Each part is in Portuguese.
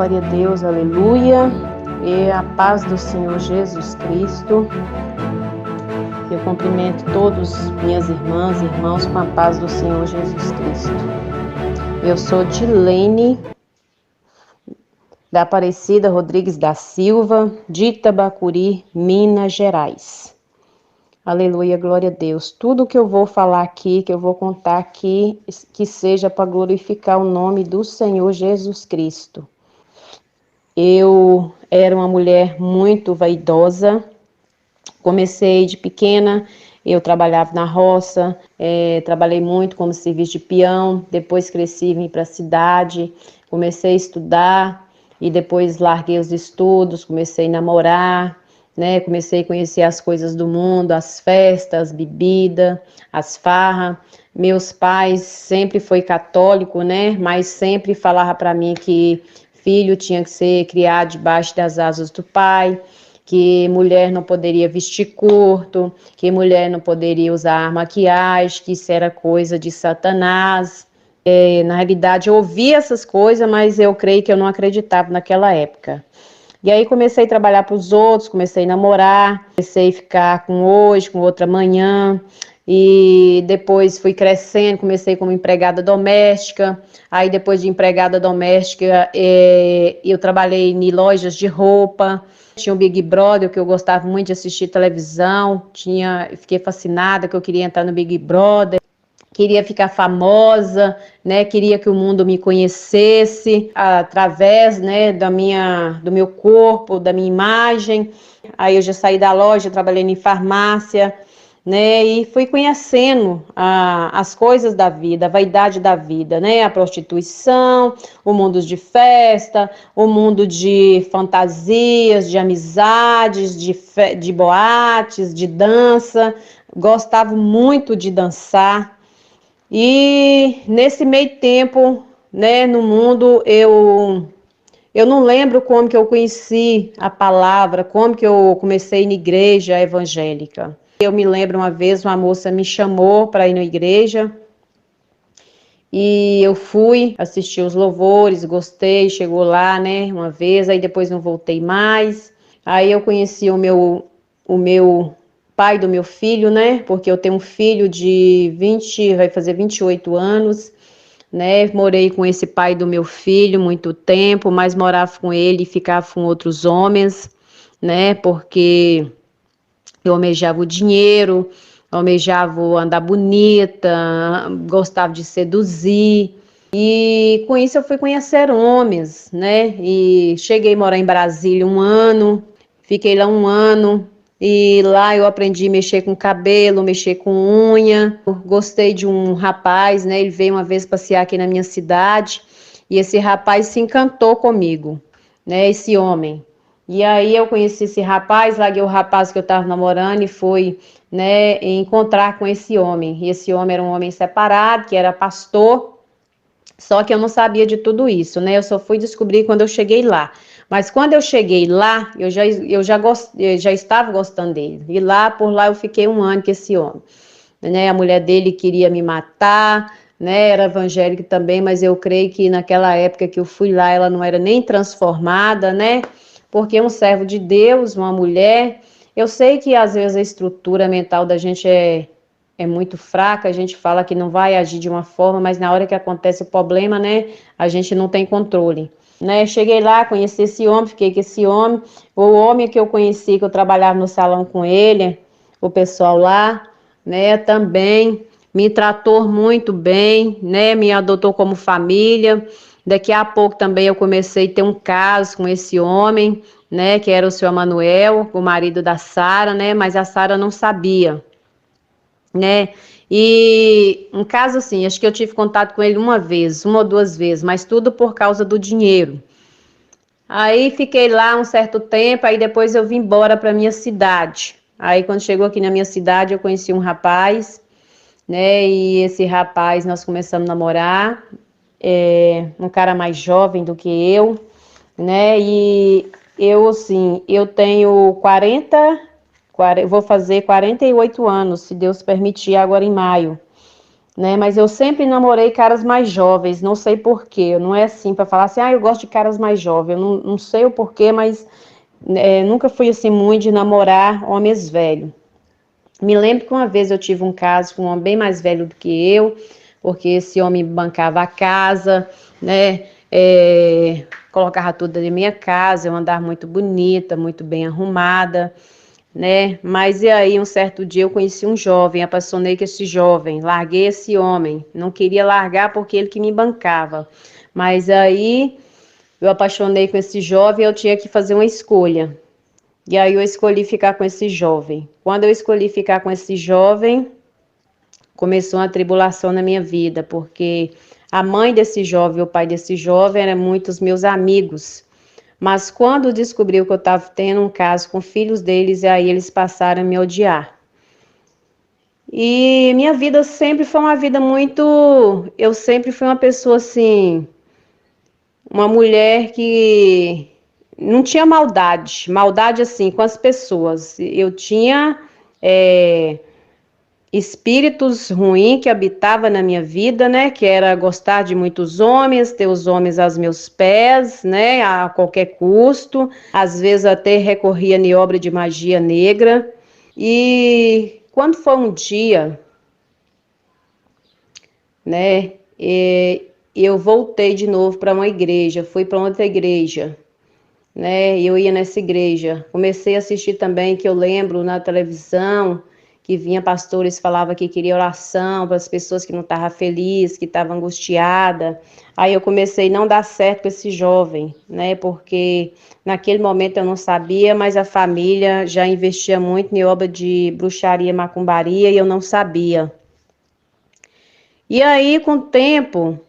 glória a Deus, aleluia, e a paz do Senhor Jesus Cristo. Eu cumprimento todos minhas irmãs e irmãos com a paz do Senhor Jesus Cristo. Eu sou Dilene da Aparecida Rodrigues da Silva, de Itabacuri, Minas Gerais. Aleluia, glória a Deus. Tudo que eu vou falar aqui, que eu vou contar aqui, que seja para glorificar o nome do Senhor Jesus Cristo. Eu era uma mulher muito vaidosa. Comecei de pequena, eu trabalhava na roça, trabalhei muito como serviço de peão, depois cresci, vim para a cidade, comecei a estudar e depois larguei os estudos, comecei a namorar, né? Comecei a conhecer as coisas do mundo, as festas, bebida, as farras. Meus pais sempre foi católico, né? Mas sempre falava para mim que filho tinha que ser criado debaixo das asas do pai, que mulher não poderia vestir curto, que mulher não poderia usar maquiagem, que isso era coisa de Satanás. Na realidade, eu ouvia essas coisas, mas eu creio que eu não acreditava naquela época. E aí comecei a trabalhar para os outros, comecei a namorar, comecei a ficar com hoje, com outra amanhã, e depois fui crescendo, comecei como empregada doméstica. Aí depois de empregada doméstica, eu trabalhei em lojas de roupa. Tinha o Big Brother, que eu gostava muito de assistir televisão, fiquei fascinada que eu queria entrar no Big Brother. Queria ficar famosa, né? Queria que o mundo me conhecesse através, né, do meu corpo, da minha imagem. Aí eu já saí da loja, trabalhei em farmácia, né? E fui conhecendo as coisas da vida, a vaidade da vida, né? A prostituição, o mundo de festa, o mundo de fantasias, de amizades, de boates, de dança. Gostava muito de dançar. E nesse meio tempo, né, no mundo, eu não lembro como que eu conheci a palavra, como que eu comecei na igreja evangélica. Eu me lembro uma vez, uma moça me chamou para ir na igreja e eu fui assistir os louvores, gostei, chegou lá, né, uma vez, aí depois não voltei mais. Aí eu conheci o meu pai do meu filho, né? Porque eu tenho um filho vai fazer 28 anos, né? Morei com esse pai do meu filho muito tempo, mas morava com ele e ficava com outros homens, né? Porque eu almejava o dinheiro, almejava andar bonita, gostava de seduzir. E com isso eu fui conhecer homens, né? E cheguei a morar em Brasília 1 ano, fiquei lá 1 ano. E lá eu aprendi a mexer com cabelo, mexer com unha. Gostei de um rapaz, né? Ele veio uma vez passear aqui na minha cidade e esse rapaz se encantou comigo, né? Esse homem. E aí eu conheci esse rapaz, larguei o rapaz que eu estava namorando e fui, né, encontrar com esse homem. E esse homem era um homem separado, que era pastor. Só que eu não sabia de tudo isso, né? Eu só fui descobrir quando eu cheguei lá. Mas quando eu cheguei lá, eu já estava gostando dele. E por lá eu fiquei 1 ano com esse homem. Né? A mulher dele queria me matar, né? Era evangélica também, mas eu creio que naquela época que eu fui lá, ela não era nem transformada, né? Porque um servo de Deus, uma mulher, eu sei que às vezes a estrutura mental da gente é muito fraca, a gente fala que não vai agir de uma forma, mas na hora que acontece o problema, né, a gente não tem controle, né? Cheguei lá, conheci esse homem, fiquei com esse homem, o homem que eu conheci, que eu trabalhava no salão com ele, o pessoal lá, né, também me tratou muito bem, né, me adotou como família. Daqui a pouco também eu comecei a ter um caso com esse homem, né, que era o seu Emanuel, o marido da Sara, né, mas a Sara não sabia, né? E um caso assim, acho que eu tive contato com ele 1 vez, 1 ou 2 vezes, mas tudo por causa do dinheiro. Aí fiquei lá um certo tempo, aí depois eu vim embora para minha cidade. Aí quando chegou aqui na minha cidade, eu conheci um rapaz, né? E esse rapaz nós começamos a namorar, um cara mais jovem do que eu, né? E eu assim, eu tenho 40, vou fazer 48 anos, se Deus permitir, agora em maio. né? Mas eu sempre namorei caras mais jovens, não sei porquê. Não é assim para falar assim, eu gosto de caras mais jovens. Eu não sei o porquê, mas nunca fui assim muito de namorar homens velhos. Me lembro que uma vez eu tive um caso com um homem bem mais velho do que eu, porque esse homem bancava a casa, né? Colocava tudo na minha casa, eu andava muito bonita, muito bem arrumada, né? Mas e aí, um certo dia eu conheci um jovem, apaixonei com esse jovem, larguei esse homem, não queria largar porque ele que me bancava. Mas aí eu apaixonei com esse jovem, eu tinha que fazer uma escolha. E aí eu escolhi ficar com esse jovem. Quando eu escolhi ficar com esse jovem, começou uma tribulação na minha vida, porque a mãe desse jovem, o pai desse jovem eram muitos meus amigos. Mas quando descobriu que eu estava tendo um caso com filhos deles, aí eles passaram a me odiar. E minha vida sempre foi uma vida muito... Eu sempre fui uma pessoa assim... Uma mulher que não tinha maldade. Maldade assim, com as pessoas. Eu tinha... espíritos ruins que habitava na minha vida, né? Que era gostar de muitos homens, ter os homens aos meus pés, né? A qualquer custo. Às vezes até recorria em obra de magia negra. E quando foi um dia, né? Eu voltei de novo para uma igreja, fui para outra igreja, né? Eu ia nessa igreja. Comecei a assistir também, que eu lembro na televisão, que vinha pastores falava que queria oração para as pessoas que não estavam felizes, que estavam angustiadas. Aí eu comecei a não dar certo com esse jovem, né? Porque naquele momento eu não sabia, mas a família já investia muito em obra de bruxaria, macumbaria e eu não sabia. E aí, com o tempo,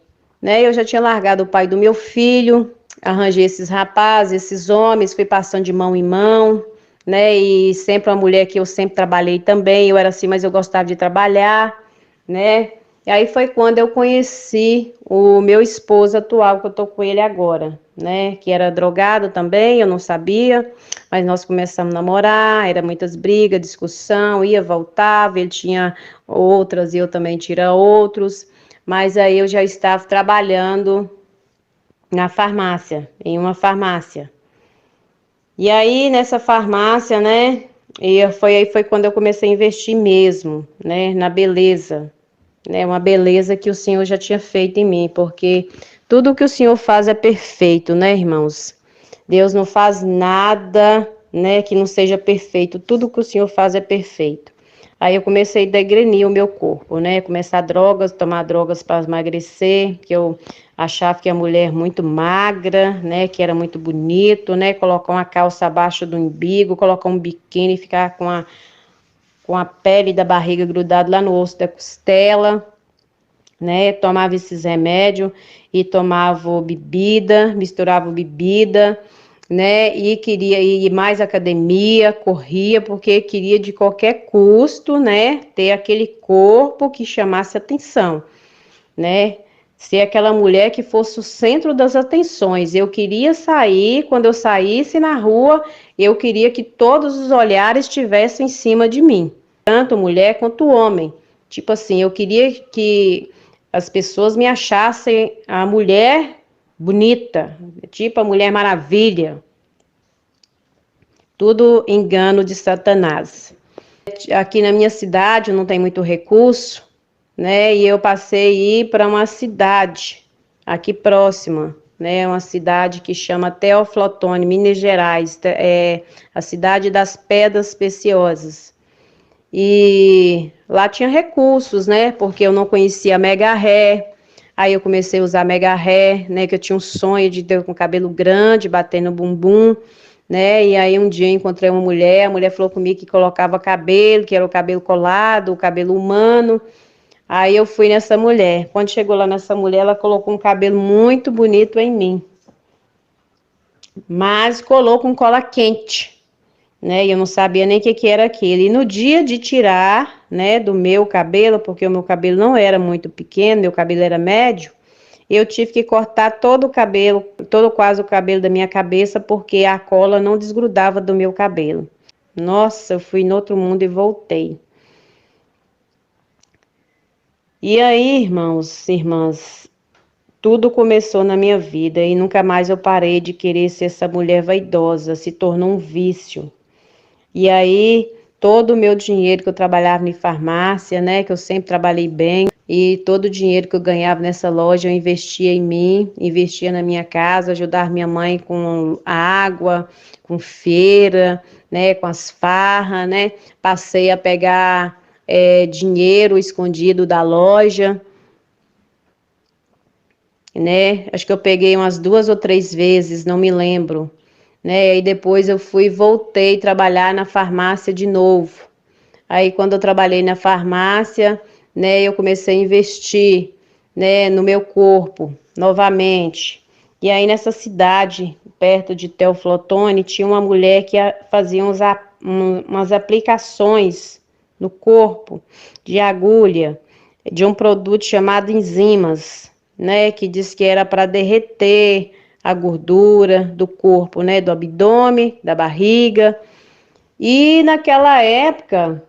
né, eu já tinha largado o pai do meu filho, arranjei esses rapazes, esses homens, fui passando de mão em mão, né, e sempre uma mulher que eu sempre trabalhei também, eu era assim, mas eu gostava de trabalhar, né, e aí foi quando eu conheci o meu esposo atual, que eu tô com ele agora, né, que era drogado também, eu não sabia, mas nós começamos a namorar, era muitas brigas, discussão, ia, voltava, ele tinha outras e eu também tinha outros, mas aí eu já estava trabalhando na farmácia, em uma farmácia. E aí nessa farmácia, né, aí foi quando eu comecei a investir mesmo, né, na beleza, né, uma beleza que o Senhor já tinha feito em mim, porque tudo que o Senhor faz é perfeito, né, irmãos? Deus não faz nada, né, que não seja perfeito. Tudo que o Senhor faz é perfeito. Aí eu comecei a degrenir o meu corpo, né? Começar drogas, tomar drogas para emagrecer, que eu achava que a mulher muito magra, né? Que era muito bonito, né? Colocar uma calça abaixo do umbigo, colocar um biquíni, ficar com a pele da barriga grudada lá no osso da costela, né? Tomava esses remédios e tomava bebida, misturava bebida, né? E queria ir mais à academia, corria, porque queria de qualquer custo, né? Ter aquele corpo que chamasse atenção, né? Ser aquela mulher que fosse o centro das atenções. Eu queria sair, quando eu saísse na rua, eu queria que todos os olhares estivessem em cima de mim, tanto mulher quanto homem. Tipo assim, eu queria que as pessoas me achassem a mulher bonita, tipo a Mulher Maravilha. Tudo engano de Satanás. Aqui na minha cidade não tem muito recurso, né? E eu passei a ir para uma cidade aqui próxima, né? Uma cidade que chama Teoflotone, Minas Gerais, é a cidade das Pedras Preciosas. E lá tinha recursos, né? Porque eu não conhecia mega ré. Aí eu comecei a usar mega ré, né? Que eu tinha um sonho de ter com cabelo grande, bater no bumbum, né? E aí um dia eu encontrei uma mulher, a mulher falou comigo que colocava cabelo, que era o cabelo colado, o cabelo humano. Aí eu fui nessa mulher. Quando chegou lá nessa mulher, ela colocou um cabelo muito bonito em mim, mas colocou com cola quente, né? E eu não sabia nem o que era aquilo. E no dia de tirar, né, do meu cabelo, porque o meu cabelo não era muito pequeno, meu cabelo era médio, eu tive que cortar todo o cabelo, todo quase o cabelo da minha cabeça, porque a cola não desgrudava do meu cabelo. Nossa, eu fui no outro mundo e voltei. E aí, irmãos, irmãs, tudo começou na minha vida e nunca mais eu parei de querer ser essa mulher vaidosa, se tornou um vício. E aí, todo o meu dinheiro que eu trabalhava em farmácia, né, que eu sempre trabalhei bem, e todo o dinheiro que eu ganhava nessa loja eu investia em mim, investia na minha casa, ajudar minha mãe com a água, com feira, né, com as farras, né, passei a pegar dinheiro escondido da loja, né, acho que eu peguei umas 2 ou 3 vezes, não me lembro, né, e depois eu fui e voltei a trabalhar na farmácia de novo. Aí, quando eu trabalhei na farmácia, né, eu comecei a investir, né, no meu corpo, novamente. E aí, nessa cidade, perto de Teoflotone, tinha uma mulher que fazia umas aplicações no corpo de agulha, de um produto chamado enzimas, né, que diz que era para derreter a gordura do corpo, né, do abdômen, da barriga. E naquela época,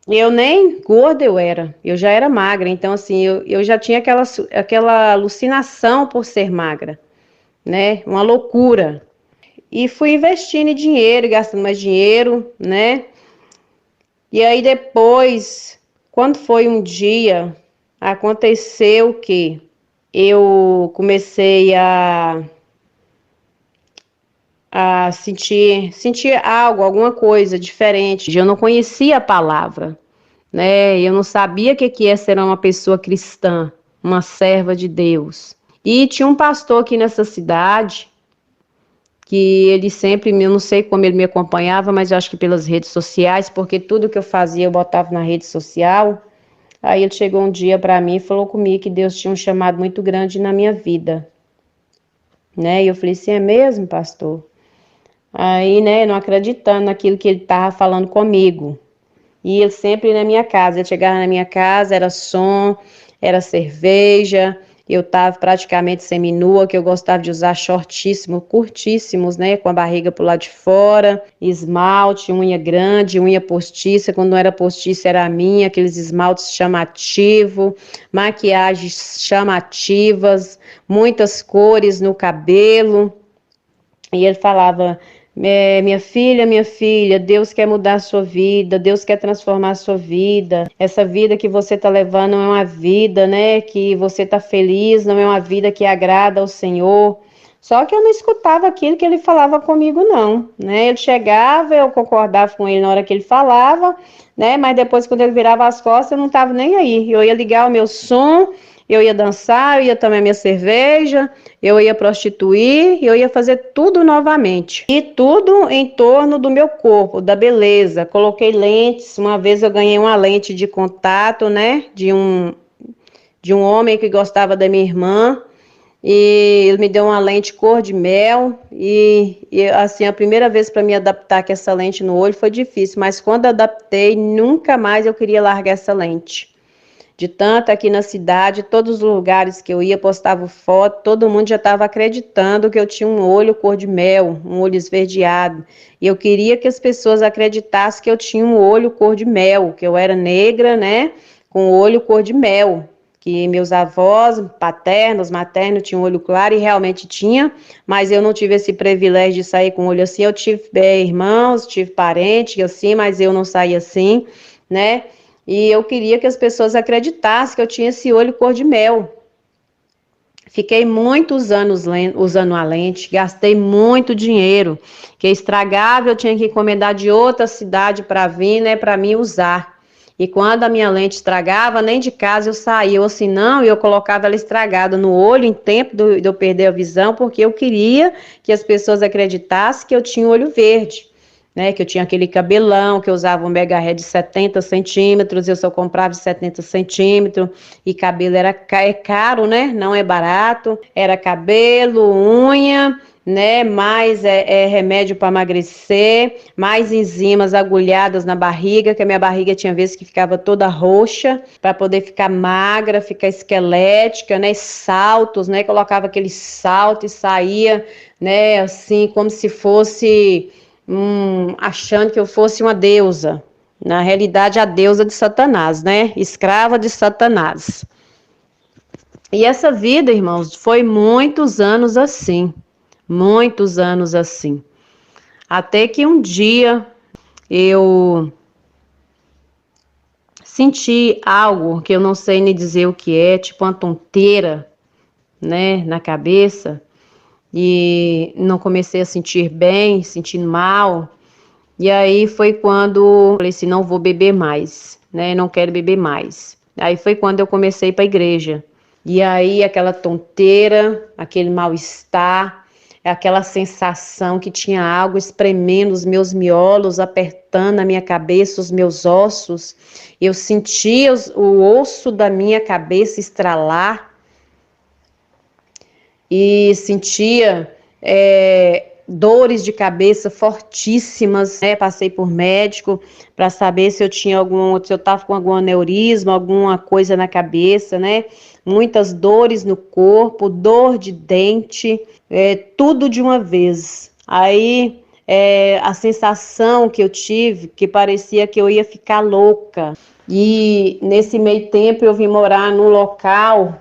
eu nem gorda eu era, eu já era magra, então assim, eu já tinha aquela alucinação por ser magra, né? Uma loucura. E fui investindo em dinheiro, gastando mais dinheiro, né? E aí depois, quando foi um dia, aconteceu que eu comecei a sentir algo, alguma coisa diferente. Eu não conhecia a palavra, né? Eu não sabia o que é ser uma pessoa cristã, uma serva de Deus. E tinha um pastor aqui nessa cidade que ele sempre, eu não sei como ele me acompanhava, mas eu acho que pelas redes sociais, porque tudo que eu fazia eu botava na rede social. Aí ele chegou um dia para mim e falou comigo que Deus tinha um chamado muito grande na minha vida, né? E eu falei assim, é mesmo, pastor? Aí, né, não acreditando naquilo que ele estava falando comigo. E ele sempre na minha casa, ele chegava na minha casa, era som, era cerveja, eu tava praticamente seminua, que eu gostava de usar shortíssimos, curtíssimos, né, com a barriga pro lado de fora, esmalte, unha grande, unha postiça, quando não era postiça era a minha, aqueles esmaltes chamativos, maquiagens chamativas, muitas cores no cabelo, e ele falava, minha filha, Deus quer mudar a sua vida, Deus quer transformar a sua vida. Essa vida que você está levando não é uma vida, né, que você está feliz, não é uma vida que agrada ao Senhor. Só que eu não escutava aquilo que ele falava comigo, não, né? Ele chegava, eu concordava com ele na hora que ele falava, né? Mas depois, quando ele virava as costas, eu não estava nem aí. Eu ia ligar o meu som, eu ia dançar, eu ia tomar minha cerveja, eu ia prostituir, eu ia fazer tudo novamente. E tudo em torno do meu corpo, da beleza. Coloquei lentes, uma vez eu ganhei uma lente de contato, né, de um homem que gostava da minha irmã, e ele me deu uma lente cor de mel, e assim, a primeira vez para me adaptar com essa lente no olho foi difícil, mas quando adaptei, nunca mais eu queria largar essa lente. De tanto aqui na cidade, todos os lugares que eu ia, postava foto, todo mundo já estava acreditando que eu tinha um olho cor de mel, um olho esverdeado. E eu queria que as pessoas acreditassem que eu tinha um olho cor de mel, que eu era negra, né, com olho cor de mel. Que meus avós, paternos, maternos, tinham olho claro e realmente tinha, mas eu não tive esse privilégio de sair com olho assim. Eu tive irmãos, tive parentes assim, mas eu não saí assim, né? E eu queria que as pessoas acreditassem que eu tinha esse olho cor de mel. Fiquei muitos anos usando a lente, gastei muito dinheiro, que estragava, eu tinha que encomendar de outra cidade para vir, né, para mim usar. E quando a minha lente estragava, nem de casa eu saía, ou se não, eu colocava ela estragada no olho em tempo de eu perder a visão, porque eu queria que as pessoas acreditassem que eu tinha olho verde, né, que eu tinha aquele cabelão, que eu usava um mega hair de 70 centímetros, eu só comprava de 70 centímetros, e cabelo é caro, né, não é barato, era cabelo, unha, né, mais remédio para emagrecer, mais enzimas agulhadas na barriga, que a minha barriga tinha vezes que ficava toda roxa, para poder ficar magra, ficar esquelética, né, saltos, né, colocava aquele salto e saía, né, assim, como se fosse achando que eu fosse uma deusa, Na realidade, a deusa de Satanás, né? Escrava de Satanás. E essa vida, irmãos, foi muitos anos assim. Muitos anos assim. Até que um dia eu senti algo que eu não sei nem dizer o que é, tipo uma tonteira, né, na cabeça. E não comecei a sentir bem, sentindo mal. E aí foi quando eu falei assim, não vou beber mais, né? Não quero beber mais. Aí foi quando eu comecei para a igreja. E aí aquela tonteira, aquele mal-estar, aquela sensação que tinha algo espremendo os meus miolos, apertando a minha cabeça, os meus ossos. Eu sentia o osso da minha cabeça estralar e sentia dores de cabeça fortíssimas, né? Passei por médico para saber se eu tinha se eu estava com algum aneurisma, alguma coisa na cabeça, né? Muitas dores no corpo, dor de dente, tudo de uma vez. Aí a sensação que eu tive, que parecia que eu ia ficar louca. E nesse meio tempo eu vim morar num local,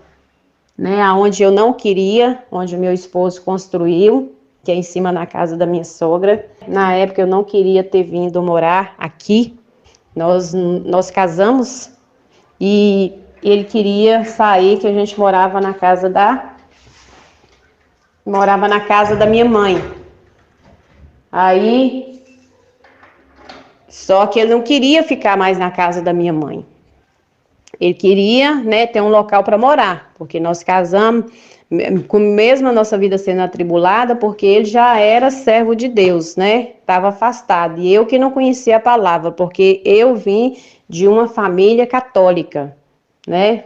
né, onde eu não queria, onde o meu esposo construiu, que é em cima na casa da minha sogra. Na época eu não queria ter vindo morar aqui. Nós casamos e ele queria sair, que a gente morava na casa da minha mãe. Aí, só que ele não queria ficar mais na casa da minha mãe. Ele queria, né, ter um local para morar, porque nós casamos, mesmo a nossa vida sendo atribulada, porque ele já era servo de Deus, né? Estava afastado. E eu que não conhecia a palavra, porque eu vim de uma família católica, né?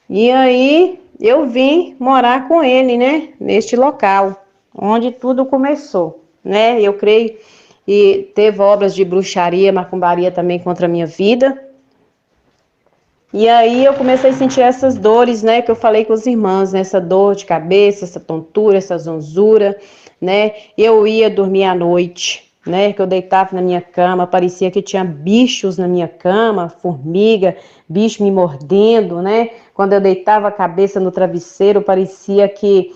E aí eu vim morar com ele, né? Neste local, onde tudo começou, né? Eu creio que teve obras de bruxaria, macumbaria também contra a minha vida. E aí eu comecei a sentir essas dores, né, que eu falei com os irmãos, né, essa dor de cabeça, essa tontura, essa zonzura, né, eu ia dormir à noite, né, que eu deitava na minha cama, parecia que tinha bichos na minha cama, formiga, bicho me mordendo, né, quando eu deitava a cabeça no travesseiro, parecia que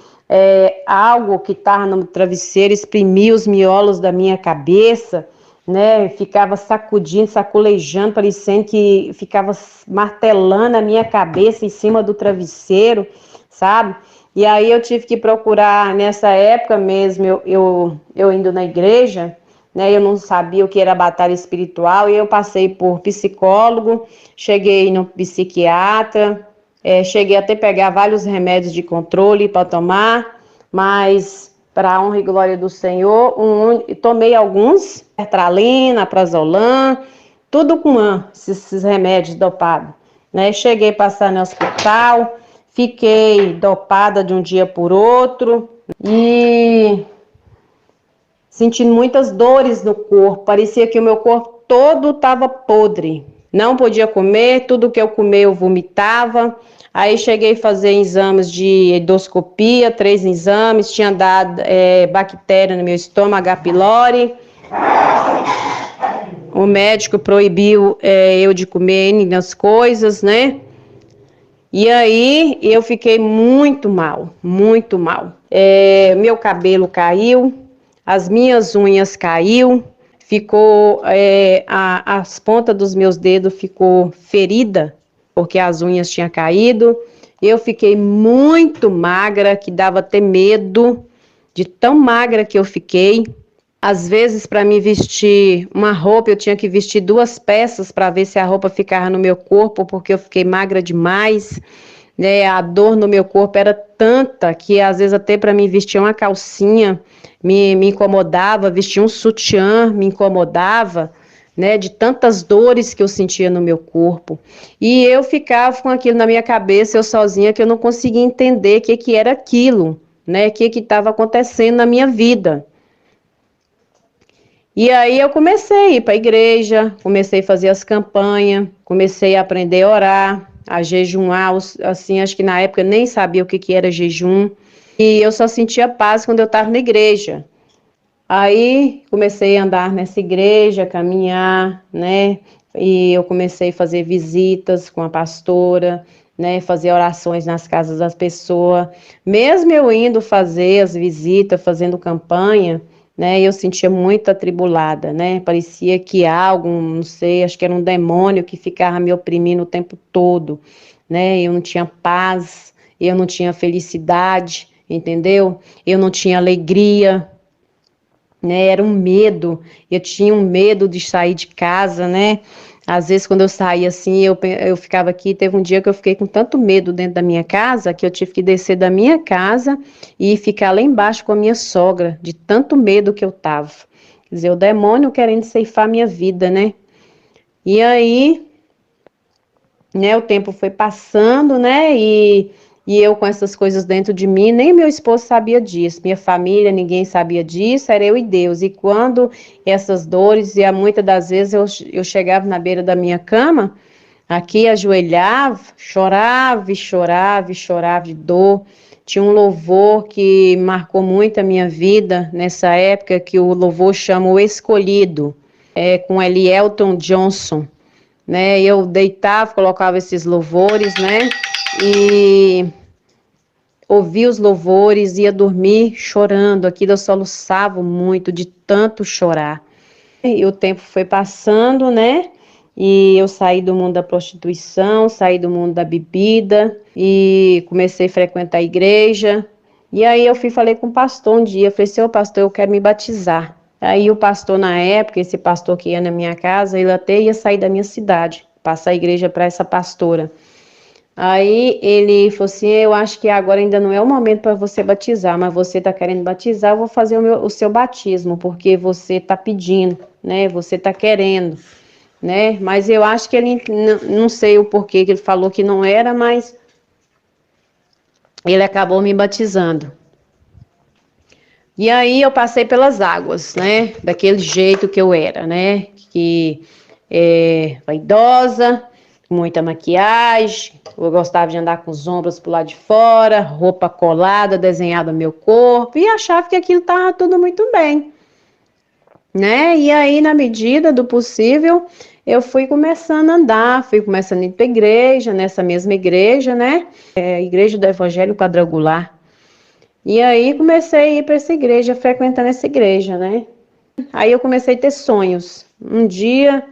algo que estava no travesseiro exprimia os miolos da minha cabeça, né, ficava sacudindo, saculejando, parecendo que ficava martelando a minha cabeça em cima do travesseiro, sabe? E aí eu tive que procurar, nessa época mesmo, eu indo na igreja, né, eu não sabia o que era batalha espiritual, e eu passei por psicólogo, cheguei no psiquiatra, cheguei até pegar vários remédios de controle para tomar, mas para a honra e glória do Senhor, tomei alguns, sertralina, prazolam, tudo com esses remédios dopados, né? Cheguei a passar no hospital, fiquei dopada de um dia por outro e sentindo muitas dores no corpo, parecia que o meu corpo todo estava podre, não podia comer, tudo que eu comia eu vomitava. Aí cheguei a fazer exames de endoscopia, 3 exames, tinha dado bactéria no meu estômago, H. pylori. O médico proibiu eu de comer as coisas, né? E aí eu fiquei muito mal, muito mal. Meu cabelo caiu, as minhas unhas caiu, ficou, as pontas dos meus dedos ficou ferida, porque as unhas tinham caído. Eu fiquei muito magra, que dava até medo de tão magra que eu fiquei. Às vezes, para me vestir uma roupa, eu tinha que vestir 2 peças para ver se a roupa ficava no meu corpo, porque eu fiquei magra demais, né? A dor no meu corpo era tanta que às vezes até para mim vestir uma calcinha me incomodava, vestir um sutiã me incomodava, né? De tantas dores que eu sentia no meu corpo. E eu ficava com aquilo na minha cabeça, eu sozinha, que eu não conseguia entender o que era aquilo, né? O que estava acontecendo na minha vida. E aí eu comecei a ir para a igreja, comecei a fazer as campanhas, comecei a aprender a orar, a jejuar, assim, acho que na época eu nem sabia o que era jejum. E eu só sentia paz quando eu estava na igreja. Aí comecei a andar nessa igreja, caminhar, né? E eu comecei a fazer visitas com a pastora, né? Fazer orações nas casas das pessoas. Mesmo eu indo fazer as visitas, fazendo campanha, né? Eu sentia muito atribulada, né? Parecia que algo, não sei, acho que era um demônio que ficava me oprimindo o tempo todo, né? Eu não tinha paz, eu não tinha felicidade, entendeu? Eu não tinha alegria, né? Era um medo. Eu tinha um medo de sair de casa, né? Às vezes, quando eu saía assim, eu ficava aqui. Teve um dia que eu fiquei com tanto medo dentro da minha casa que eu tive que descer da minha casa e ficar lá embaixo com a minha sogra, de tanto medo que eu tava. Quer dizer, o demônio querendo ceifar minha vida, né? E aí, né, o tempo foi passando, né? E eu com essas coisas dentro de mim, nem meu esposo sabia disso, minha família, ninguém sabia disso, era eu e Deus. E quando essas dores, e muitas das vezes eu chegava na beira da minha cama, aqui ajoelhava, chorava e chorava e chorava de dor. Tinha um louvor que marcou muito a minha vida nessa época, que o louvor chama O Escolhido, com Elielton Johnson, né? Eu deitava, colocava esses louvores, né? E ouvia os louvores, ia dormir chorando. Aquilo eu soluçava muito de tanto chorar. E o tempo foi passando, né? E eu saí do mundo da prostituição, saí do mundo da bebida e comecei a frequentar a igreja. E aí eu falei com o pastor um dia, falei, seu pastor, eu quero me batizar. Aí o pastor na época, esse pastor que ia na minha casa, ele até ia sair da minha cidade, passar a igreja para essa pastora. Aí ele falou assim, eu acho que agora ainda não é o momento para você batizar, mas você está querendo batizar, eu vou fazer o seu batismo, porque você está pedindo, né? Você está querendo, né? Mas eu acho que ele, não sei o porquê que ele falou que não era, mas ele acabou me batizando. E aí eu passei pelas águas, né? Daquele jeito que eu era, né? Que vaidosa, muita maquiagem, eu gostava de andar com os ombros pro lado de fora, roupa colada, desenhada no meu corpo, e achava que aquilo estava tudo muito bem, né? E aí, na medida do possível, eu fui começando a andar, fui começando a ir para igreja, nessa mesma igreja, né? Igreja do Evangelho Quadrangular. E aí comecei a ir para essa igreja, frequentando essa igreja, né? Aí eu comecei a ter sonhos. Um dia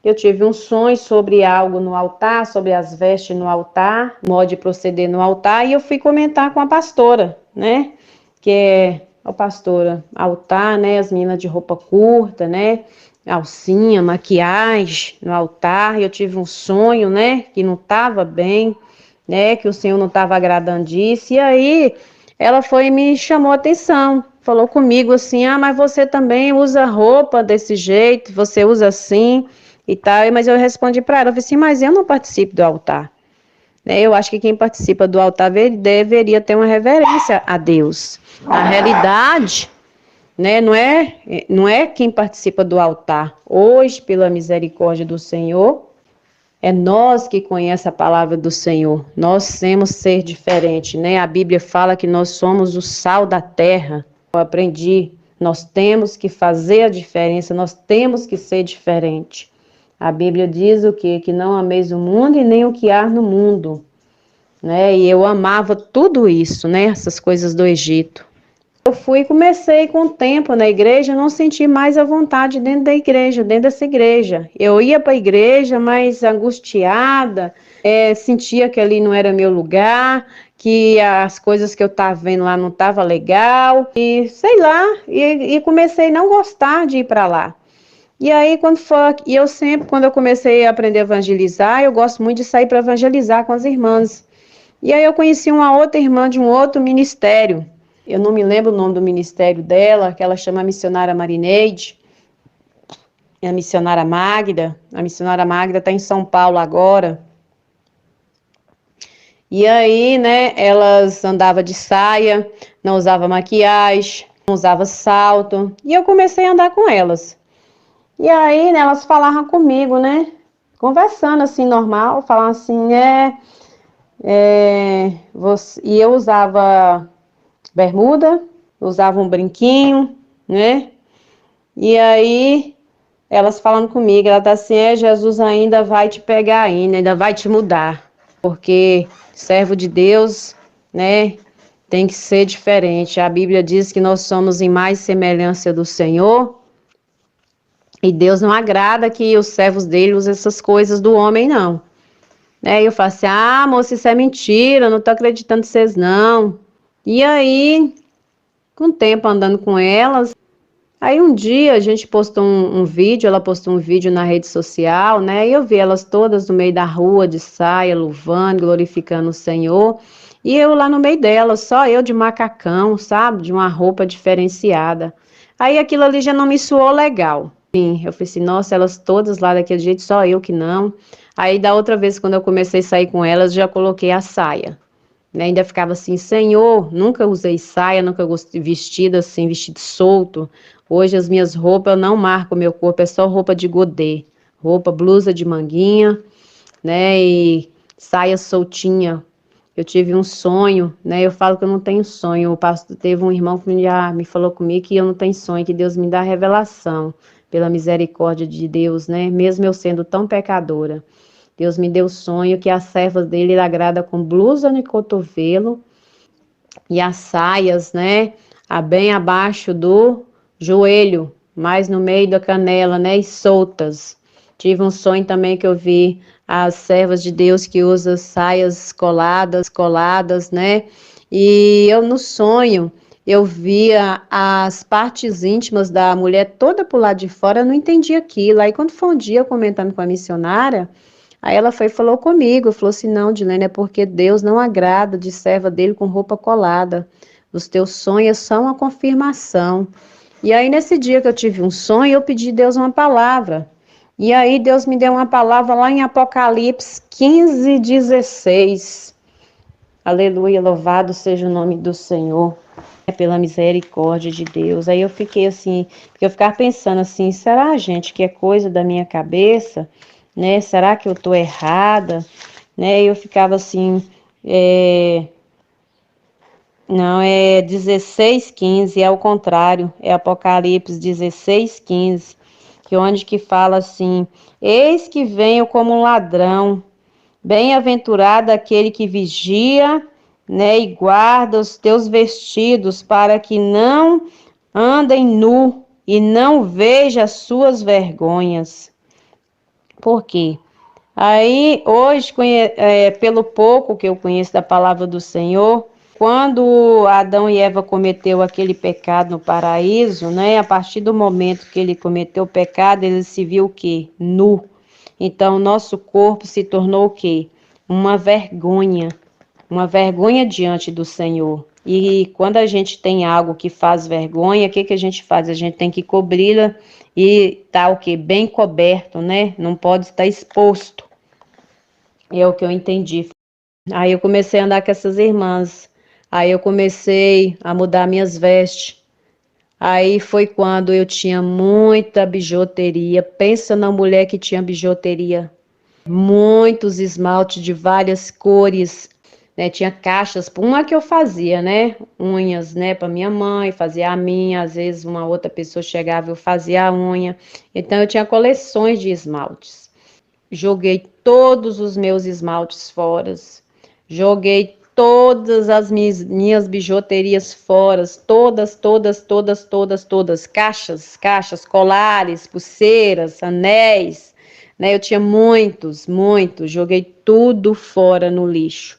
eu tive um sonho sobre algo no altar, sobre as vestes no altar, modo de proceder no altar, e eu fui comentar com a pastora, né? Que é a pastora, altar, né? As meninas de roupa curta, né? Alcinha, maquiagem no altar. E eu tive um sonho, né? Que não estava bem, né? Que o Senhor não estava agradando disso. E aí ela foi e me chamou a atenção. Falou comigo assim, mas você também usa roupa desse jeito, você usa assim e tal. Mas eu respondi para ela, eu falei assim, mas eu não participo do altar. Né? Eu acho que quem participa do altar deveria ter uma reverência a Deus. Na realidade, né, não é quem participa do altar. Hoje, pela misericórdia do Senhor, é nós que conhecemos a palavra do Senhor. Nós temos ser diferente, né? A Bíblia fala que nós somos o sal da terra. Eu aprendi, nós temos que fazer a diferença, nós temos que ser diferente. A Bíblia diz o quê? Que não ameis o mundo e nem o que há no mundo, né? E eu amava tudo isso, né? Essas coisas do Egito. Eu fui e comecei com o tempo na igreja, não senti mais a vontade dentro da igreja, dentro dessa igreja. Eu ia para a igreja, mas angustiada, sentia que ali não era meu lugar, que as coisas que eu estava vendo lá não estavam legal, e sei lá, e comecei a não gostar de ir para lá. E aí, quando eu comecei a aprender a evangelizar, eu gosto muito de sair para evangelizar com as irmãs. E aí eu conheci uma outra irmã de um outro ministério. Eu não me lembro o nome do ministério dela, que ela chama Missionária Marineide, e a missionária Magda. A missionária Magda está em São Paulo agora. E aí, né, elas andavam de saia, não usava maquiagem, não usava salto. E eu comecei a andar com elas. E aí, né, elas falavam comigo, né, conversando assim, normal, falavam assim, e eu usava bermuda, usava um brinquinho, né? E aí, elas falando comigo, ela tá assim, Jesus ainda vai te pegar ainda vai te mudar. Porque servo de Deus, né, tem que ser diferente. A Bíblia diz que nós somos em mais semelhança do Senhor, e Deus não agrada que os servos dele usem essas coisas do homem, não. Né? E eu falo assim, moça, isso é mentira, não tô acreditando em vocês, não. E aí, com o tempo andando com elas, aí um dia a gente postou um vídeo, ela postou um vídeo na rede social, né? E eu vi elas todas no meio da rua, de saia, louvando, glorificando o Senhor. E eu lá no meio delas, só eu de macacão, sabe? De uma roupa diferenciada. Aí aquilo ali já não me soou legal. Sim, eu falei assim, nossa, elas todas lá daquele jeito, só eu que não. Aí da outra vez, quando eu comecei a sair com elas, já coloquei a saia. Né? Ainda ficava assim, Senhor, nunca usei saia, nunca gostei vestido assim, vestido solto. Hoje as minhas roupas não marcam o meu corpo, é só roupa de godê. Roupa, blusa de manguinha, né? E saia soltinha. Eu tive um sonho, né? Eu falo que eu não tenho sonho. O pastor teve um irmão que já me falou comigo que eu não tenho sonho, que Deus me dá revelação pela misericórdia de Deus, né? Mesmo eu sendo tão pecadora. Deus me deu sonho que as servas dele agrada com blusa no cotovelo e as saias, né? Bem abaixo do joelho, mais no meio da canela, né? E soltas. Tive um sonho também que eu vi as servas de Deus que usam saias coladas, né? E eu no sonho eu via as partes íntimas da mulher toda pro lado de fora, eu não entendi aquilo. Aí quando foi um dia comentando com a missionária, aí ela foi e falou comigo, falou assim, não, Dilene, é porque Deus não agrada de serva dele com roupa colada. Os teus sonhos são a confirmação. E aí nesse dia que eu tive um sonho, eu pedi a Deus uma palavra. E aí Deus me deu uma palavra lá em Apocalipse 15:16. Aleluia, louvado seja o nome do Senhor. É pela misericórdia de Deus. Aí eu fiquei assim, porque eu ficava pensando assim, será, gente, que é coisa da minha cabeça, né? Será que eu tô errada, né? Eu ficava assim, não, é 16:15, é o contrário, é Apocalipse 16:15, que onde que fala assim, eis que venho como um ladrão, bem-aventurado aquele que vigia, né, e guarda os teus vestidos, para que não andem nu e não veja as suas vergonhas. Por quê? Aí, hoje, pelo pouco que eu conheço da palavra do Senhor, quando Adão e Eva cometeu aquele pecado no paraíso, né? A partir do momento que ele cometeu o pecado, ele se viu o quê? Nu. Então, nosso corpo se tornou o quê? Uma vergonha diante do Senhor. E quando a gente tem algo que faz vergonha, o que que a gente faz? A gente tem que cobri-la e tá o quê? Bem coberto, né? Não pode estar exposto. É o que eu entendi. Aí eu comecei a andar com essas irmãs. Aí eu comecei a mudar minhas vestes. Aí foi quando eu tinha muita bijuteria. Pensa na mulher que tinha bijuteria. Muitos esmaltes de várias cores, né? Tinha caixas, uma que eu fazia, né? Unhas, né? Para minha mãe, fazia a minha. Às vezes uma outra pessoa chegava, eu fazia a unha. Então eu tinha coleções de esmaltes. Joguei todos os meus esmaltes fora. Joguei todas as minhas bijuterias fora, todas, caixas, colares, pulseiras, anéis, né? Eu tinha muitos, joguei tudo fora no lixo.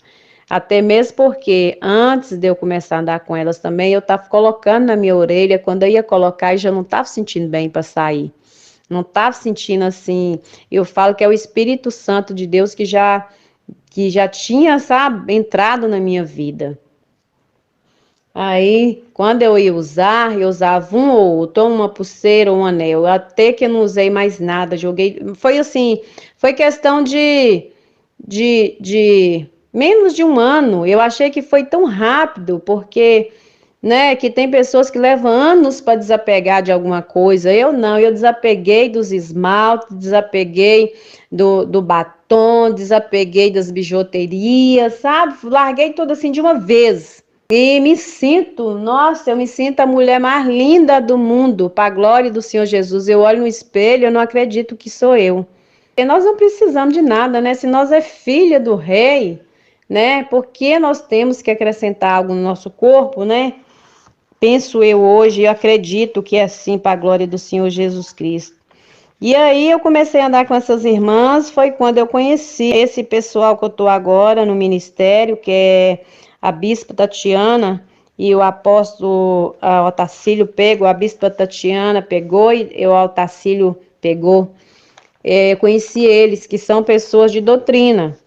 Até mesmo porque antes de eu começar a andar com elas também, eu estava colocando na minha orelha, quando eu ia colocar, eu já não estava sentindo bem para sair. Não estava sentindo assim. Eu falo que é o Espírito Santo de Deus que já tinha, sabe, entrado na minha vida. Aí, quando eu ia usar, eu usava um ou outro, uma pulseira ou um anel, até que eu não usei mais nada, joguei, foi assim, foi questão de menos de um ano, eu achei que foi tão rápido, porque, né, que tem pessoas que levam anos para desapegar de alguma coisa, eu não, eu desapeguei dos esmaltes, desapeguei do batom, desapeguei das bijuterias, sabe, larguei tudo assim de uma vez. E me sinto, nossa, eu me sinto a mulher mais linda do mundo, para a glória do Senhor Jesus. Eu olho no espelho, eu não acredito que sou eu. E nós não precisamos de nada, né? Se nós é filha do rei, né? Por que nós temos que acrescentar algo no nosso corpo, né? Penso eu hoje e acredito que é assim para a glória do Senhor Jesus Cristo. E aí eu comecei a andar com essas irmãs, foi quando eu conheci esse pessoal que eu estou agora no ministério, que é a Bispa Tatiana e o apóstolo Otacílio pegou, a Bispa Tatiana pegou e o Otacílio pegou. Eu conheci eles, que são pessoas de doutrina.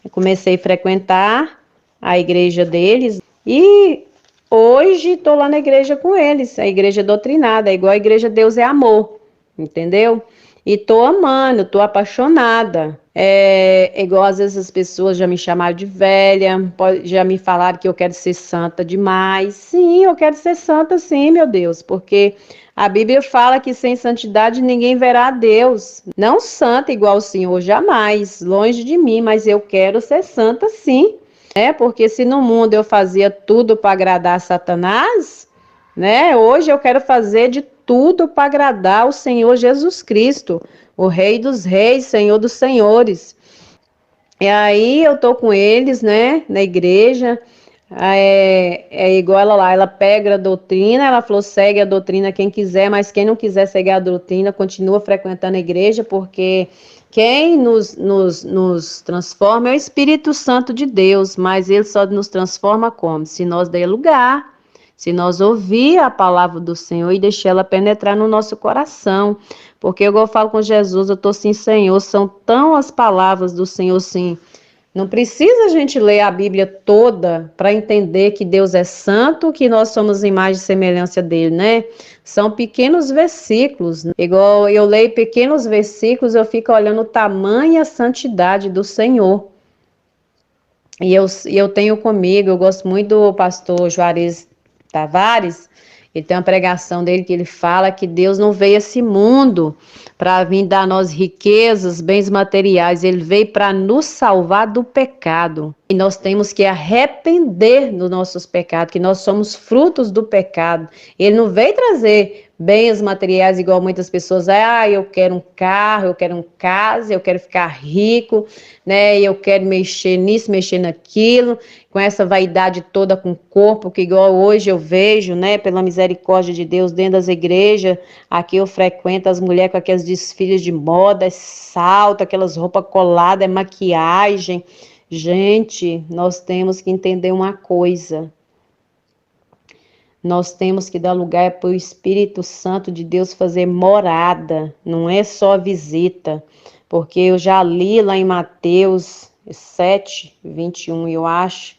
Eu comecei a frequentar a igreja deles e hoje estou lá na igreja com eles, a igreja doutrinada, igual a igreja Deus é Amor, entendeu? E tô amando, tô apaixonada. Igual às vezes as pessoas já me chamaram de velha, já me falaram que eu quero ser santa demais. Sim, eu quero ser santa sim, meu Deus, porque a Bíblia fala que sem santidade ninguém verá a Deus. Não santa igual o Senhor, jamais, longe de mim, mas eu quero ser santa sim. Porque se no mundo eu fazia tudo para agradar Satanás, né? Hoje eu quero fazer de tudo para agradar o Senhor Jesus Cristo, o Rei dos Reis, Senhor dos Senhores. E aí eu tô com eles, né, na igreja. É igual ela lá, ela pega a doutrina, ela falou, segue a doutrina quem quiser, mas quem não quiser seguir a doutrina, continua frequentando a igreja, porque quem nos transforma é o Espírito Santo de Deus, mas ele só nos transforma como? Se nós der lugar, se nós ouvir a palavra do Senhor e deixar ela penetrar no nosso coração. Porque eu falo com Jesus, eu estou assim, Senhor, são tão as palavras do Senhor, sim. Não precisa a gente ler a Bíblia toda para entender que Deus é santo, que nós somos imagem e semelhança dele, né? São pequenos versículos. Igual eu leio pequenos versículos, eu fico olhando o tamanho e a santidade do Senhor. E eu tenho comigo, eu gosto muito do pastor Juarez Tavares, ele tem uma pregação dele que ele fala que Deus não veio a esse mundo para vir dar a nós riquezas, bens materiais, ele veio para nos salvar do pecado. E nós temos que arrepender dos nossos pecados, que nós somos frutos do pecado. Ele não veio trazer bens materiais igual muitas pessoas, eu quero um carro, eu quero uma casa, eu quero ficar rico, né? Eu quero mexer nisso, mexer naquilo, com essa vaidade toda com o corpo, que igual hoje eu vejo, né, pela misericórdia de Deus dentro das igrejas, aqui eu frequento as mulheres com aqueles desfiles de moda, salto, aquelas roupas coladas, maquiagem. Gente, nós temos que entender uma coisa. Nós temos que dar lugar para o Espírito Santo de Deus fazer morada, não é só visita. Porque eu já li lá em Mateus 7, 21, eu acho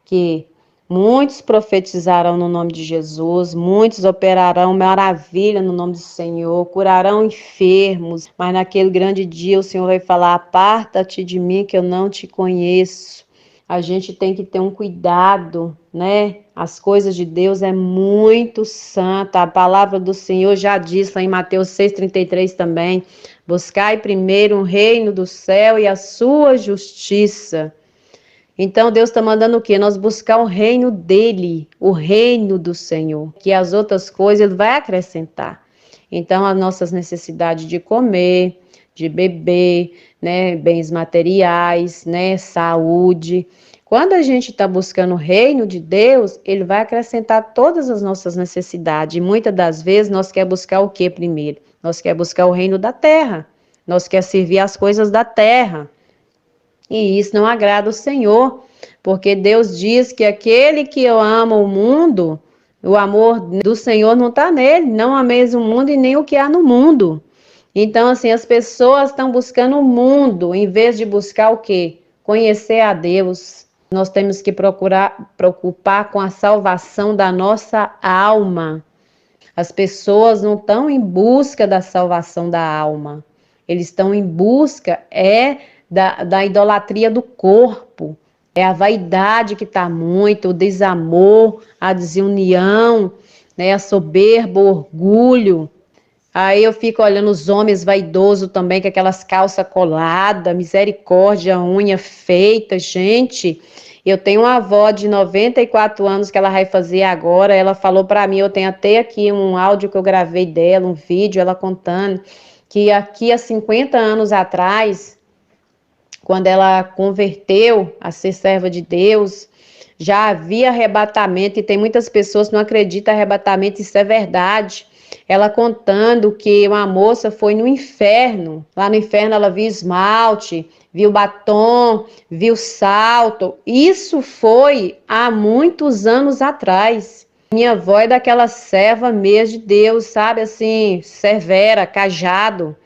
que muitos profetizarão no nome de Jesus, muitos operarão maravilha no nome do Senhor, curarão enfermos, mas naquele grande dia o Senhor vai falar, aparta-te de mim que eu não te conheço. A gente tem que ter um cuidado, né? As coisas de Deus é muito santa. A palavra do Senhor já diz lá em Mateus 6,33 também. Buscai primeiro o reino do céu e a sua justiça. Então Deus está mandando o quê? Nós buscar o reino dele, o reino do Senhor. Que as outras coisas ele vai acrescentar. Então as nossas necessidades de comer, de beber, né, bens materiais, né, saúde. Quando a gente está buscando o reino de Deus, ele vai acrescentar todas as nossas necessidades. E muitas das vezes nós quer buscar o que primeiro? Nós quer buscar o reino da terra. Nós quer servir as coisas da terra. E isso não agrada o Senhor, porque Deus diz que aquele que ama o mundo, o amor do Senhor não está nele, não ameis o mundo e nem o que há no mundo. Então, assim, as pessoas estão buscando o mundo, em vez de buscar o quê? Conhecer a Deus. Nós temos que preocupar com a salvação da nossa alma. As pessoas não estão em busca da salvação da alma. Eles estão em busca da idolatria do corpo. É a vaidade que está muito, o desamor, a desunião, né, a soberba, o orgulho. Aí eu fico olhando os homens vaidosos também, com aquelas calças coladas, misericórdia, unha feita, gente. Eu tenho uma avó de 94 anos que ela vai fazer agora. Ela falou para mim, eu tenho até aqui um áudio que eu gravei dela, um vídeo, ela contando que aqui há 50 anos atrás, quando ela converteu a ser serva de Deus, já havia arrebatamento, e tem muitas pessoas que não acreditam em arrebatamento, isso é verdade. Ela contando que uma moça foi no inferno, lá no inferno ela viu esmalte, viu batom, viu salto. Isso foi há muitos anos atrás. Minha avó é daquela serva mesmo de Deus, sabe, assim, severa, cajado,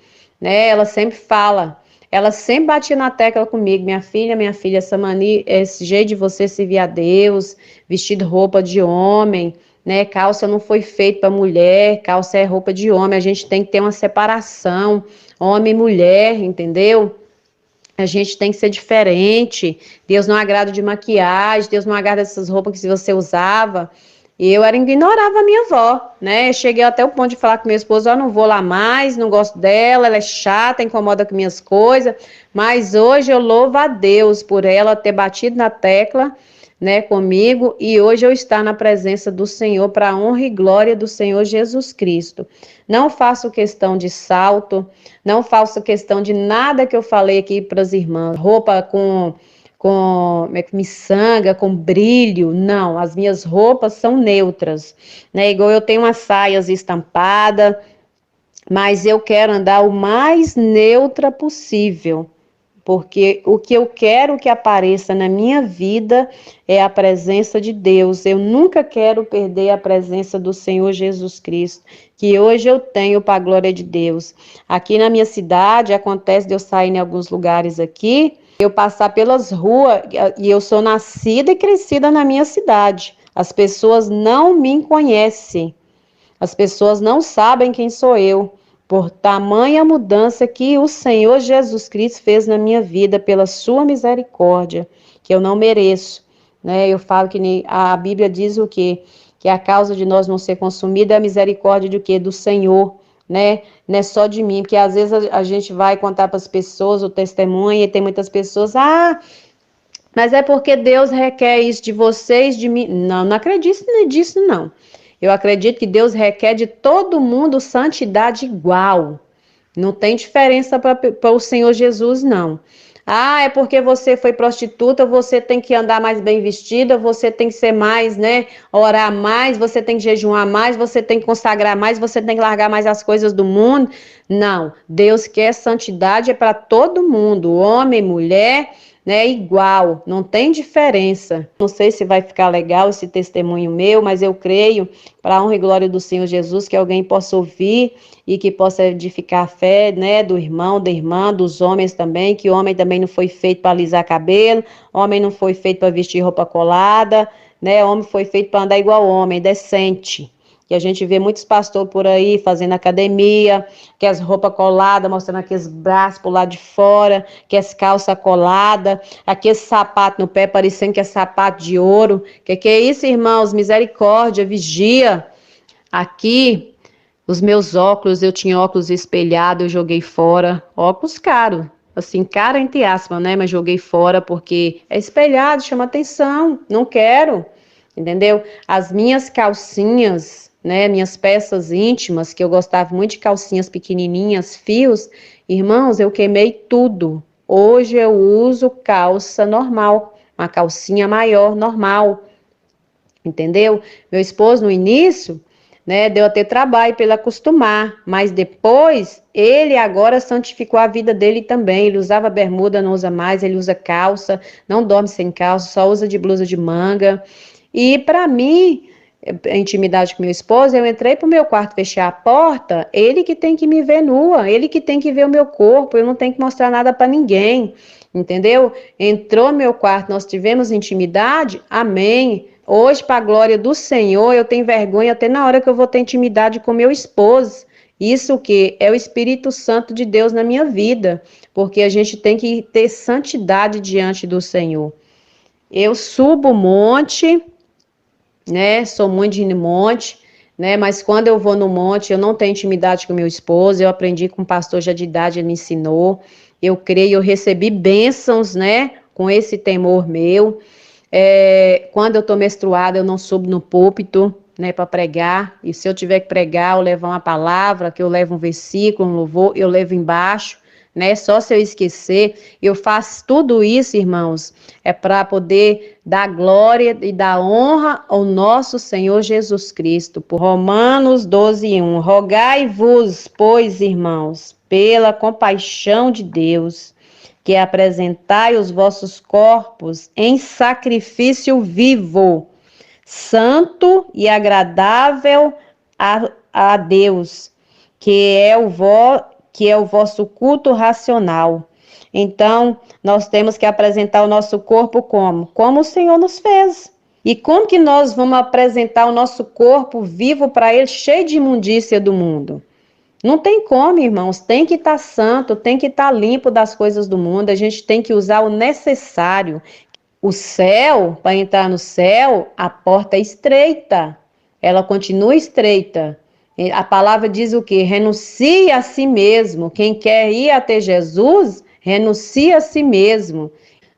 né? Ela sempre fala, ela sempre batia na tecla comigo, minha filha, essa mania, esse jeito de você servir a Deus, vestido roupa de homem, né? Calça não foi feito para mulher, calça é roupa de homem, a gente tem que ter uma separação, homem e mulher, entendeu? A gente tem que ser diferente. Deus não agrada de maquiagem, Deus não agrada dessas roupas que você usava. E eu ignorava a minha avó, né? Eu cheguei até o ponto de falar com minha esposa, eu não vou lá mais, não gosto dela, ela é chata, incomoda com minhas coisas. Mas hoje eu louvo a Deus por ela ter batido na tecla, né, comigo, e hoje eu estar na presença do Senhor para a honra e glória do Senhor Jesus Cristo. Não faço questão de salto, não faço questão de nada que eu falei aqui para as irmãs, roupa com miçanga, com brilho, não, as minhas roupas são neutras, né, igual eu tenho umas saias estampadas, mas eu quero andar o mais neutra possível, porque o que eu quero que apareça na minha vida é a presença de Deus. Eu nunca quero perder a presença do Senhor Jesus Cristo, que hoje eu tenho para a glória de Deus. Aqui na minha cidade, acontece de eu sair em alguns lugares aqui, eu passar pelas ruas, e eu sou nascida e crescida na minha cidade. As pessoas não me conhecem, as pessoas não sabem quem sou eu, por tamanha mudança que o Senhor Jesus Cristo fez na minha vida, pela sua misericórdia, que eu não mereço, né? Eu falo que a Bíblia diz o quê? Que a causa de nós não ser consumido é a misericórdia do quê? Do Senhor, né? Não é só de mim, porque às vezes a gente vai contar para as pessoas o testemunho e tem muitas pessoas, mas é porque Deus requer isso de vocês, de mim. Não, não acredito nisso, não. Eu acredito que Deus requer de todo mundo santidade igual. Não tem diferença para o Senhor Jesus, não. É porque você foi prostituta, você tem que andar mais bem vestida, você tem que ser mais, né? Orar mais, você tem que jejuar mais, você tem que consagrar mais, você tem que largar mais as coisas do mundo. Não, Deus quer santidade é para todo mundo, homem, mulher, né? Igual, não tem diferença. Não sei se vai ficar legal esse testemunho meu, mas eu creio, para a honra e glória do Senhor Jesus, que alguém possa ouvir e que possa edificar a fé, né, do irmão, da irmã, dos homens também, que homem também não foi feito para alisar cabelo, homem não foi feito para vestir roupa colada, né, homem foi feito para andar igual homem, decente. Que a gente vê muitos pastores por aí fazendo academia, que as roupas coladas, mostrando aqueles braços por lá de fora, que as calças coladas, aquele sapato no pé parecendo que é sapato de ouro. Que é isso, irmãos? Misericórdia, vigia. Aqui, os meus óculos, eu tinha óculos espelhados, eu joguei fora. Óculos caros, assim, caro entre aspas, né? Mas joguei fora porque é espelhado, chama atenção, não quero, entendeu? As minhas calcinhas, né? Minhas peças íntimas, que eu gostava muito de calcinhas pequenininhas, fios, irmãos, eu queimei tudo. Hoje eu uso calça normal, uma calcinha maior, normal, entendeu? Meu esposo, no início, né, deu até trabalho para ele acostumar, mas depois ele agora santificou a vida dele também. Ele usava bermuda, não usa mais, ele usa calça, não dorme sem calça, só usa de blusa de manga. E para mim, a intimidade com meu esposo, eu entrei pro meu quarto, fechei a porta, ele que tem que me ver nua, ele que tem que ver o meu corpo, eu não tenho que mostrar nada para ninguém, entendeu? Entrou no meu quarto, nós tivemos intimidade, amém. Hoje, para a glória do Senhor, eu tenho vergonha até na hora que eu vou ter intimidade com meu esposo. Isso que é o Espírito Santo de Deus na minha vida, porque a gente tem que ter santidade diante do Senhor. Eu subo o monte, né? Sou muito de monte, né? Mas quando eu vou no monte, eu não tenho intimidade com meu esposo. Eu aprendi com um pastor já de idade, ele me ensinou. Eu creio, eu recebi bênçãos, né? Com esse temor meu. Quando eu estou menstruada, eu não subo no púlpito, né, para pregar. E se eu tiver que pregar, eu levo uma palavra, que eu levo um versículo, um louvor, eu levo embaixo, né? Só se eu esquecer. Eu faço tudo isso, irmãos, para poder dar glória e dar honra ao nosso Senhor Jesus Cristo. Por Romanos 12:1. Rogai-vos, pois, irmãos, pela compaixão de Deus, que apresentai os vossos corpos em sacrifício vivo, santo e agradável a Deus, que é o vosso culto racional. Então, nós temos que apresentar o nosso corpo como? Como o Senhor nos fez. E como que nós vamos apresentar o nosso corpo vivo para Ele, cheio de imundícia do mundo? Não tem como, irmãos, tem que estar santo, tem que estar limpo das coisas do mundo, a gente tem que usar o necessário. O céu, para entrar no céu, a porta é estreita, ela continua estreita. A palavra diz o quê? Renuncie a si mesmo. Quem quer ir até Jesus, renuncia a si mesmo.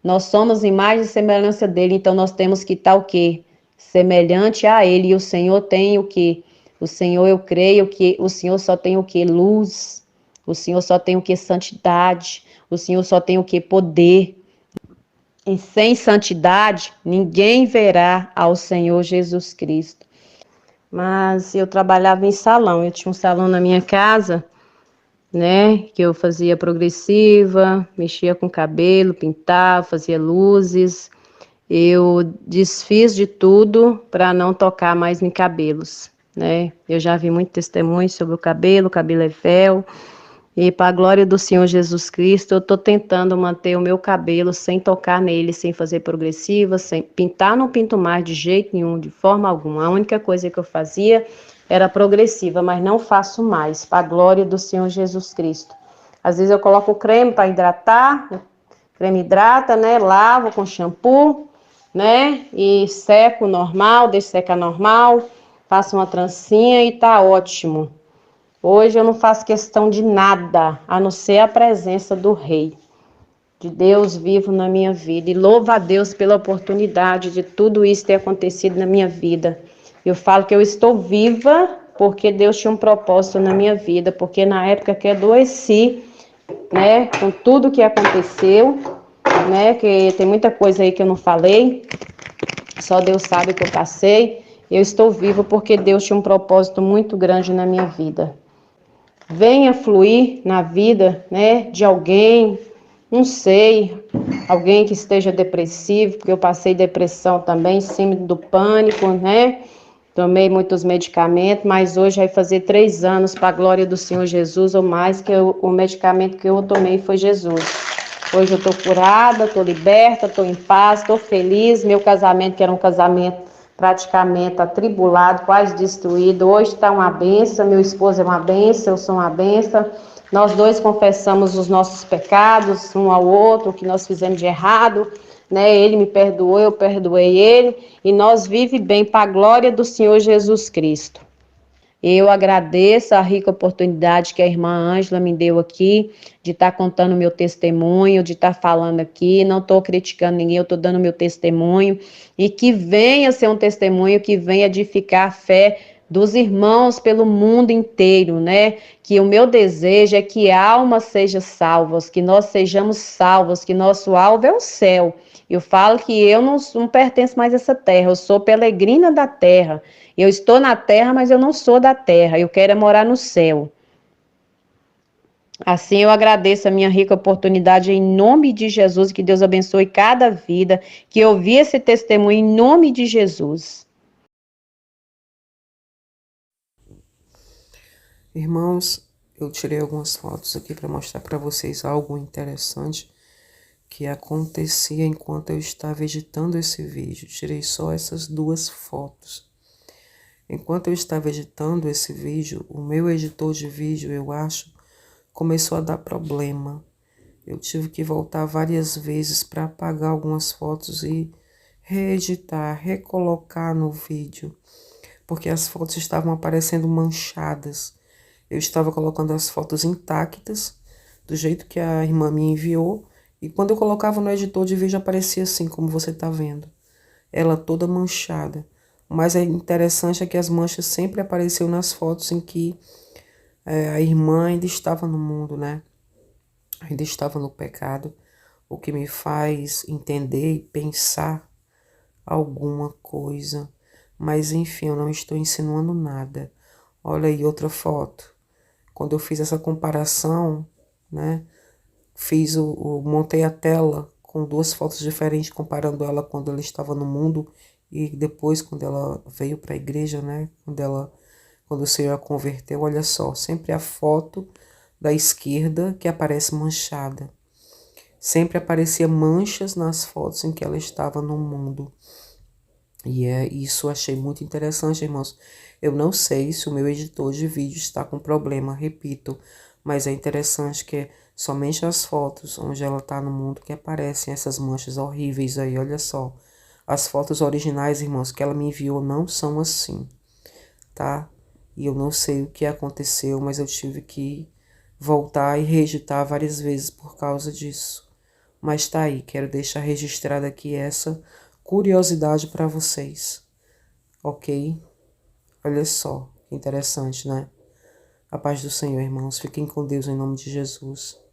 Nós somos imagem e semelhança dele, então nós temos que estar o quê? Semelhante a ele. E o Senhor tem o quê? O Senhor, eu creio que o Senhor só tem o quê? Luz. O Senhor só tem o quê? Santidade. O Senhor só tem o quê? Poder. E sem santidade, ninguém verá ao Senhor Jesus Cristo. Mas eu trabalhava em salão, eu tinha um salão na minha casa, né, que eu fazia progressiva, mexia com cabelo, pintava, fazia luzes. Eu desfiz de tudo para não tocar mais em cabelos, né? Eu já vi muito testemunho sobre o cabelo é véu. E para a glória do Senhor Jesus Cristo, eu estou tentando manter o meu cabelo sem tocar nele, sem fazer progressiva, sem pintar, não pinto mais de jeito nenhum, de forma alguma. A única coisa que eu fazia era progressiva, mas não faço mais, para a glória do Senhor Jesus Cristo. Às vezes eu coloco o creme para hidratar, o creme hidrata, né? Lavo com shampoo, né? E seco normal, deixo secar normal, faço uma trancinha e tá ótimo. Hoje eu não faço questão de nada, a não ser a presença do Rei, de Deus vivo na minha vida. E louvo a Deus pela oportunidade de tudo isso ter acontecido na minha vida. Eu falo que eu estou viva porque Deus tinha um propósito na minha vida, porque na época que eu adoeci, né, com tudo que aconteceu, né, que tem muita coisa aí que eu não falei, só Deus sabe o que eu passei. Eu estou viva porque Deus tinha um propósito muito grande na minha vida. Venha fluir na vida, né, de alguém, não sei, alguém que esteja depressivo, porque eu passei depressão também, síndrome do pânico, né, tomei muitos medicamentos, mas hoje vai fazer 3 anos, para a glória do Senhor Jesus, ou mais, que o medicamento que eu tomei foi Jesus. Hoje eu estou curada, estou liberta, estou em paz, estou feliz, meu casamento, que era um casamento praticamente atribulado, quase destruído. Hoje está uma benção, meu esposo é uma benção, eu sou uma benção. Nós dois confessamos os nossos pecados, um ao outro, o que nós fizemos de errado, né? Ele me perdoou, eu perdoei ele, e nós vivemos bem para a glória do Senhor Jesus Cristo. Eu agradeço a rica oportunidade que a irmã Ângela me deu aqui, de estar contando o meu testemunho, de estar falando aqui. Não estou criticando ninguém, eu estou dando meu testemunho. E que venha ser um testemunho que venha edificar a fé dos irmãos pelo mundo inteiro, né? Que o meu desejo é que almas sejam salvas, que nós sejamos salvos, que nosso alvo é o céu. Eu falo que eu não pertenço mais a essa terra, eu sou peregrina da terra. Eu estou na terra, mas eu não sou da terra, eu quero é morar no céu. Assim eu agradeço a minha rica oportunidade em nome de Jesus, que Deus abençoe cada vida, que eu vi esse testemunho em nome de Jesus. Irmãos, eu tirei algumas fotos aqui para mostrar para vocês algo interessante que acontecia enquanto eu estava editando esse vídeo. Tirei só essas 2 fotos. Enquanto eu estava editando esse vídeo, o meu editor de vídeo, eu acho, começou a dar problema. Eu tive que voltar várias vezes para apagar algumas fotos e reeditar, recolocar no vídeo, porque as fotos estavam aparecendo manchadas. Eu estava colocando as fotos intactas, do jeito que a irmã me enviou, e quando eu colocava no editor de vídeo aparecia assim, como você está vendo. ela toda manchada. Mas é interessante é que as manchas sempre apareceram nas fotos em que a irmã ainda estava no mundo, né? Ainda estava no pecado, o que me faz entender e pensar alguma coisa. Mas enfim, eu não estou insinuando nada. Olha aí outra foto. Quando eu fiz essa comparação, né? Montei a tela com duas fotos diferentes, comparando ela quando ela estava no mundo e depois quando ela veio para a igreja, né? Quando o Senhor a converteu, olha só, sempre a foto da esquerda que aparece manchada. Sempre aparecia manchas nas fotos em que ela estava no mundo. E isso eu achei muito interessante, irmãos. Eu não sei se o meu editor de vídeo está com problema, repito, mas é interessante que é somente as fotos onde ela está no mundo que aparecem essas manchas horríveis aí, olha só. As fotos originais, irmãos, que ela me enviou não são assim, tá? E eu não sei o que aconteceu, mas eu tive que voltar e reeditar várias vezes por causa disso. Mas tá aí, quero deixar registrada aqui essa curiosidade para vocês, ok? Olha só, que interessante, né? A paz do Senhor, irmãos. Fiquem com Deus em nome de Jesus.